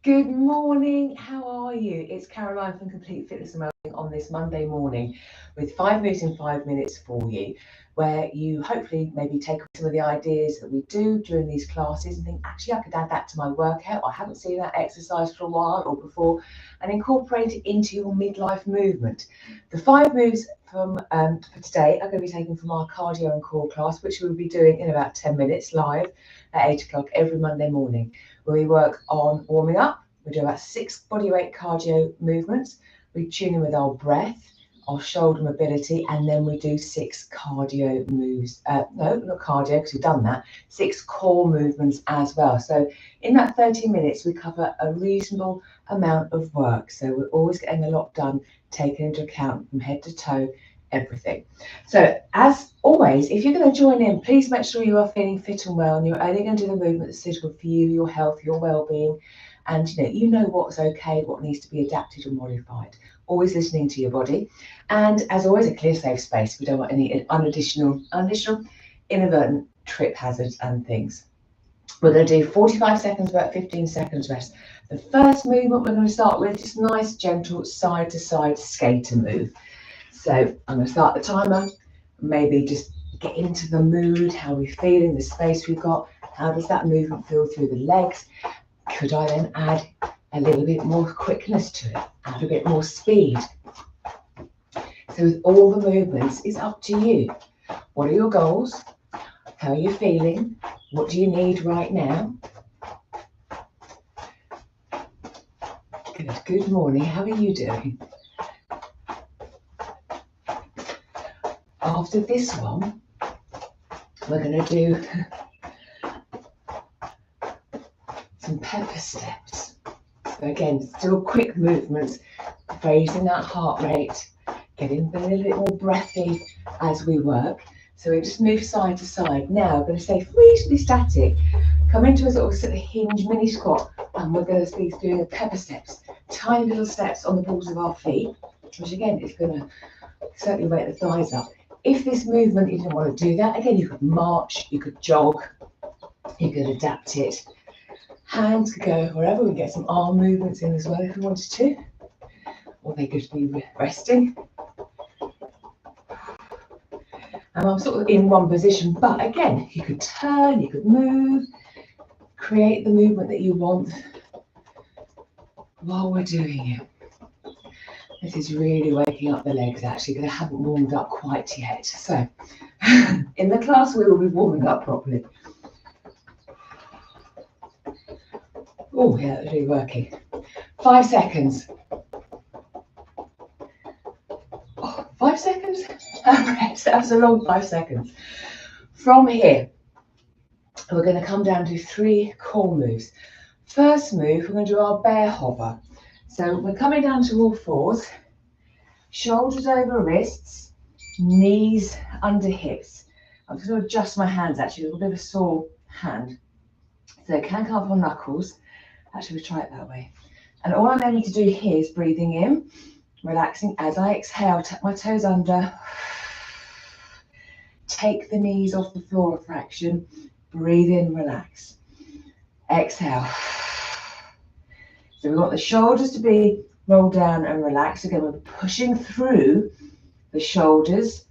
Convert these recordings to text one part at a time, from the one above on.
Good morning, how are you? It's Caroline from Complete Fitness and Wellbeing on this Monday morning with 5 moves in 5 minutes for you, where you hopefully maybe take some of the ideas that we do during these classes and think, actually, I could add that to my workout. I haven't seen that exercise for a while or before, and incorporate it into your midlife movement. The 5 moves for today are going to be taken from our cardio and core class, which we'll be doing in about 10 minutes live at 8 o'clock every Monday morning, where we work on warming up. We do about 6 bodyweight cardio movements. We tune in with our breath, our shoulder mobility, and then we do 6 cardio moves. No, not cardio, because we've done that. 6 core movements as well. So in that 30 minutes, we cover a reasonable amount of work. So we're always getting a lot done, taking into account from head to toe, everything. So as always, if you're going to join in, please make sure you are feeling fit and well, and you're only going to do the movement that's suitable for you, your health, your well-being, and you know what's okay, what needs to be adapted and modified. Always listening to your body, and as always, a clear, safe space. We don't want any additional inadvertent trip hazards and things. We're going to do 45 seconds work, 15 seconds rest. The first movement we're going to start with is nice, gentle side-to-side skater move. So I'm going to start the timer, maybe just get into the mood, how we're feeling, the space we've got, how does that movement feel through the legs? Could I then add a little bit more quickness to it, add a bit more speed? So with all the movements, it's up to you. What are your goals? How are you feeling? What do you need right now? Good morning, how are you doing? After this one, we're going to do some pepper steps. So again, still quick movements, raising that heart rate, getting a little bit more breathy as we work. So we just move side to side. Now we're going to stay reasonably static, come into a sort of hinge mini squat, and we're going to be doing pepper steps, tiny little steps on the balls of our feet, which again is going to certainly wake the thighs up. If this movement, you didn't want to do that, again, you could march, you could jog, you could adapt it. Hands could go wherever. We can get some arm movements in as well if we wanted to, or they could be resting. And I'm sort of in one position, but again, you could turn, you could move, create the movement that you want while we're doing it. This is really waking up the legs actually, because I haven't warmed up quite yet. So in the class, we will be warming up properly. Oh yeah, that's really working. 5 seconds. 5 seconds? Okay, so that was a long 5 seconds. From here, we're going to come down to 3 core moves. First move, we're going to do our bear hover. So we're coming down to all fours, shoulders over wrists, knees under hips. I'm just going to adjust my hands actually, a little bit of a sore hand. So it can come up on knuckles. Actually, we'll try it that way. And all I'm going to need to do here is breathing in, relaxing as I exhale, tuck my toes under, take the knees off the floor a fraction, breathe in, relax. Exhale. So we want the shoulders to be rolled down and relaxed. Again, we're pushing through the shoulders,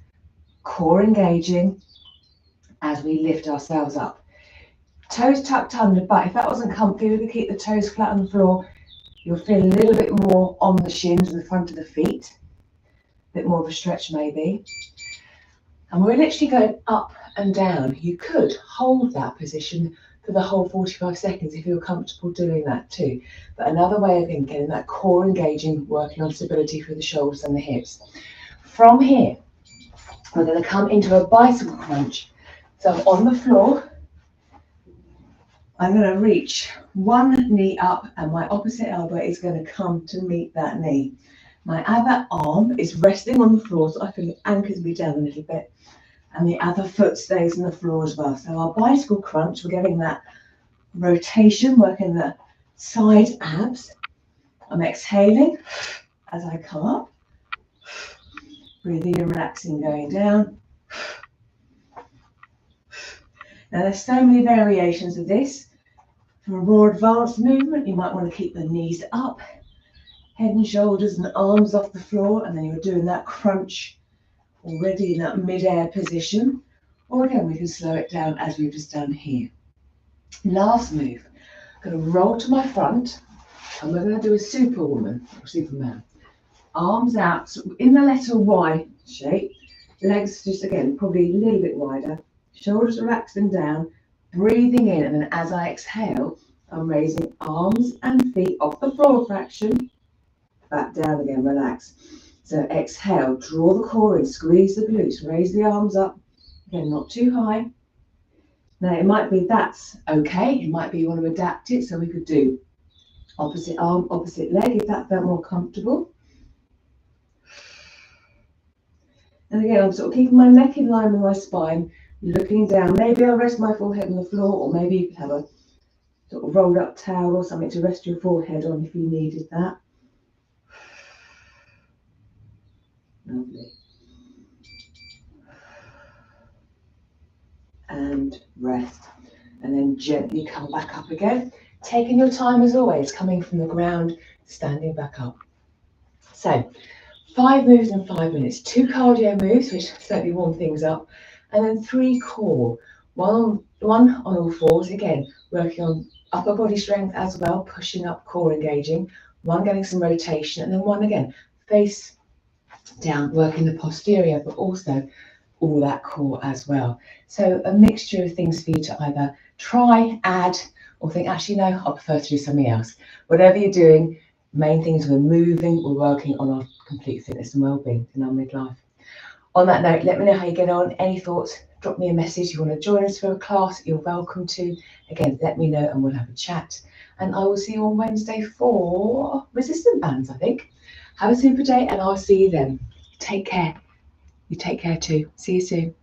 core engaging as we lift ourselves up. Toes tucked under, but if that wasn't comfy, we could keep the toes flat on the floor. You'll feel a little bit more on the shins and the front of the feet. A bit more of a stretch maybe. And we're literally going up and down. You could hold that position for the whole 45 seconds if you're comfortable doing that too. But another way of getting that core engaging, working on stability through the shoulders and the hips. From here, we're going to come into a bicycle crunch. So I'm on the floor. I'm going to reach one knee up and my opposite elbow is going to come to meet that knee. My other arm is resting on the floor, so I feel it anchors me down a little bit. And the other foot stays on the floor as well. So our bicycle crunch, we're getting that rotation, working the side abs. I'm exhaling as I come up. Breathing and relaxing, going down. Now there's so many variations of this. For a more advanced movement, you might want to keep the knees up, head and shoulders and arms off the floor, and then you're doing that crunch already in that mid-air position. Or again, we can slow it down as we've just done here. Last move, I'm going to roll to my front, and we're going to do a superwoman or superman. Arms out, so in the letter Y shape, legs just again, probably a little bit wider, shoulders relaxing down, breathing in, and then as I exhale, I'm raising arms and feet off the floor a fraction, back down again, relax. So exhale, draw the core in, squeeze the glutes, raise the arms up, again, not too high. Now it might be that's okay, it might be you want to adapt it, so we could do opposite arm, opposite leg if that felt more comfortable. And again, I'm sort of keeping my neck in line with my spine, looking down. Maybe I'll rest my forehead on the floor, or maybe you could have a sort of rolled up towel or something to rest your forehead on if you needed that. Lovely. And rest. And then gently come back up again. Taking your time as always, coming from the ground, standing back up. So 5 moves in 5 minutes, 2 cardio moves, which certainly warm things up, and then 3 core. One on all fours, again, working on upper body strength as well, pushing up, core engaging, one getting some rotation, and then one again, face down, working the posterior, but also all that core as well. So a mixture of things for you to either try, add, or think, actually, no, I prefer to do something else. Whatever you're doing, main thing is we're moving, we're working on our complete fitness and well-being in our midlife. On that note, let me know how you get on. Any thoughts, drop me a message. You want to join us for a class, you're welcome to. Again, let me know and we'll have a chat. And I will see you on Wednesday for resistant bands, I think. Have a super day and I'll see you then. Take care. You take care too. See you soon.